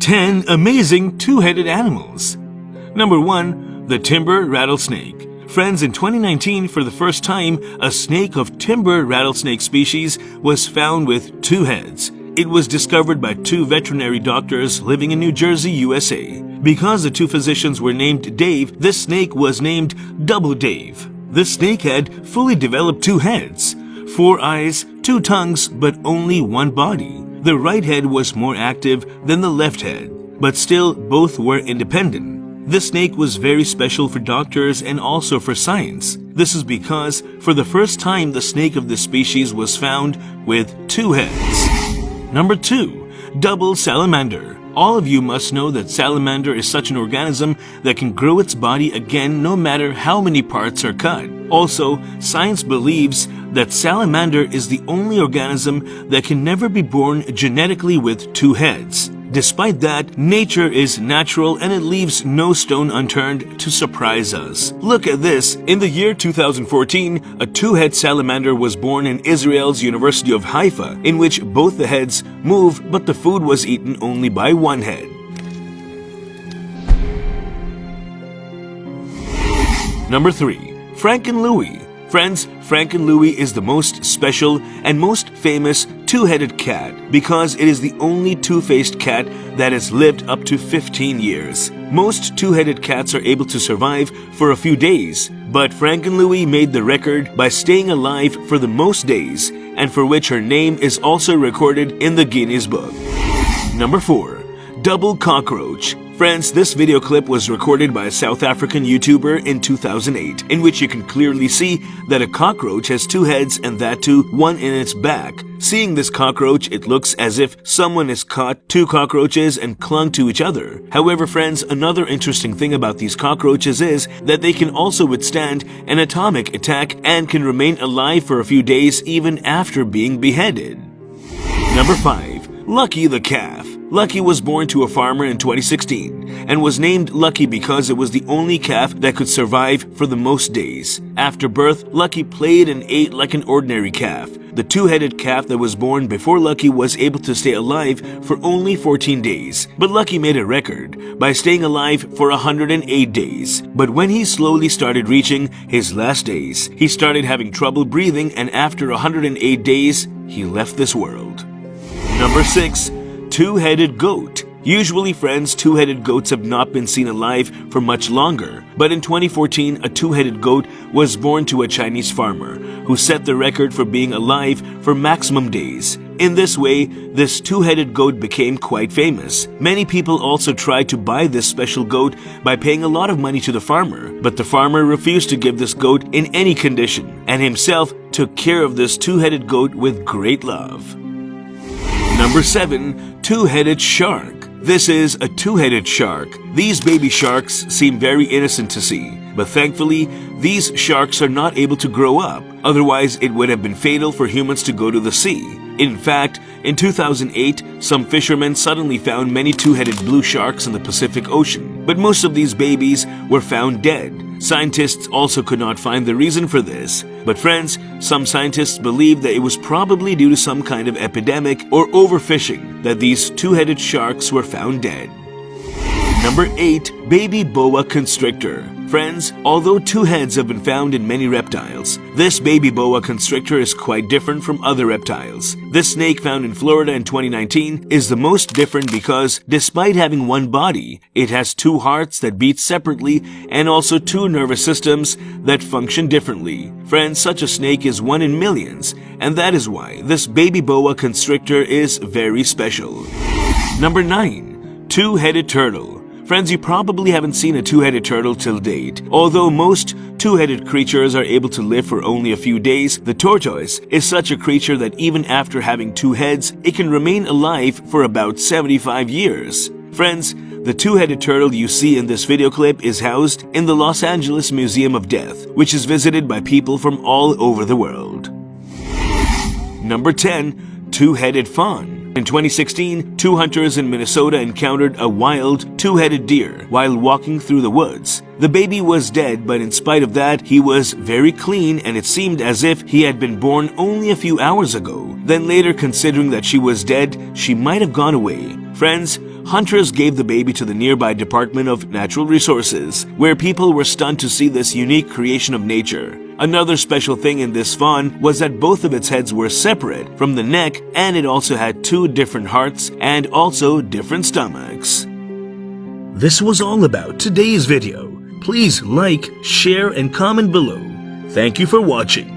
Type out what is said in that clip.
10 amazing two-headed animals. Number 1. The timber rattlesnake. Friends, in 2019, for the first time, a snake of timber rattlesnake species was found with 2 heads. It was discovered by 2 veterinary doctors living in New Jersey, USA. Because the 2 physicians were named Dave, this snake was named Double Dave. This snake had fully developed 2 heads, 4 eyes, 2 tongues, but only 1 body. The right head was more active than the left head, but still both were independent. This snake was very special for doctors and also for science. This is because for the first time the snake of this species was found with 2 heads. Number 2. Double salamander. All of you must know that salamander is such an organism that can grow its body again no matter how many parts are cut. Also, science believes that salamander is the only organism that can never be born genetically with 2 heads. Despite that, nature is natural and it leaves no stone unturned to surprise us. Look at this. In the year 2014, a 2-head salamander was born in Israel's University of Haifa, in which both the heads move, but the food was eaten only by 1 head. Number 3. Frankenlouis. Friends, Frankenlouis is the most special and most famous 2-headed cat because it is the only 2-faced cat that has lived up to 15 years. Most 2-headed cats are able to survive for a few days, but Frankenlouis made the record by staying alive for the most days, and for which her name is also recorded in the Guinness Book. Number 4. Double cockroach. Friends, this video clip was recorded by a South African YouTuber in 2008, in which you can clearly see that a cockroach has 2 heads and that too 1 in its back. Seeing this cockroach, it looks as if someone has caught 2 cockroaches and clung to each other. However, friends, another interesting thing about these cockroaches is that they can also withstand an atomic attack and can remain alive for a few days even after being beheaded. Number 5. Lucky the calf. Lucky was born to a farmer in 2016 and was named Lucky because it was the only calf that could survive for the most days. After birth, Lucky played and ate like an ordinary calf. The 2-headed calf that was born before Lucky was able to stay alive for only 14 days. But Lucky made a record by staying alive for 108 days. But when he slowly started reaching his last days, he started having trouble breathing, and after 108 days, he left this world. Number 6. 2-headed goat. Usually, friends, 2-headed goats have not been seen alive for much longer. But in 2014, a 2-headed goat was born to a Chinese farmer who set the record for being alive for maximum days. In this way, this 2-headed goat became quite famous. Many people also tried to buy this special goat by paying a lot of money to the farmer, but the farmer refused to give this goat in any condition and himself took care of this 2-headed goat with great love. Number 7. 2-headed shark. This is a 2-headed shark. These baby sharks seem very innocent to see, but thankfully, these sharks are not able to grow up. Otherwise, it would have been fatal for humans to go to the sea. In fact, in 2008, some fishermen suddenly found many 2-headed blue sharks in the Pacific Ocean, but most of these babies were found dead. Scientists also could not find the reason for this. But friends, some scientists believe that it was probably due to some kind of epidemic or overfishing that these 2-headed sharks were found dead. Number 8. Baby boa constrictor. Friends, although 2 heads have been found in many reptiles, this baby boa constrictor is quite different from other reptiles. This snake found in Florida in 2019 is the most different because, despite having 1 body, it has 2 hearts that beat separately and also 2 nervous systems that function differently. Friends, such a snake is 1 in millions, and that is why this baby boa constrictor is very special. Number 9. 2-headed turtle. Friends, you probably haven't seen a 2-headed turtle till date. Although most 2-headed creatures are able to live for only a few days, the tortoise is such a creature that even after having 2 heads, it can remain alive for about 75 years. Friends, the 2-headed turtle you see in this video clip is housed in the Los Angeles Museum of Death, which is visited by people from all over the world. Number 10. 2-headed fawn. In 2016, two hunters in Minnesota encountered a wild, two-headed deer while walking through the woods. The baby was dead, but in spite of that, he was very clean and it seemed as if he had been born only a few hours ago. Then later, considering that she was dead, she might have gone away. Friends, hunters gave the baby to the nearby Department of Natural Resources, where people were stunned to see this unique creation of nature. Another special thing in this fawn was that both of its heads were separate from the neck, and it also had two different hearts and also different stomachs. This was all about today's video. Please like, share, and comment below. Thank you for watching.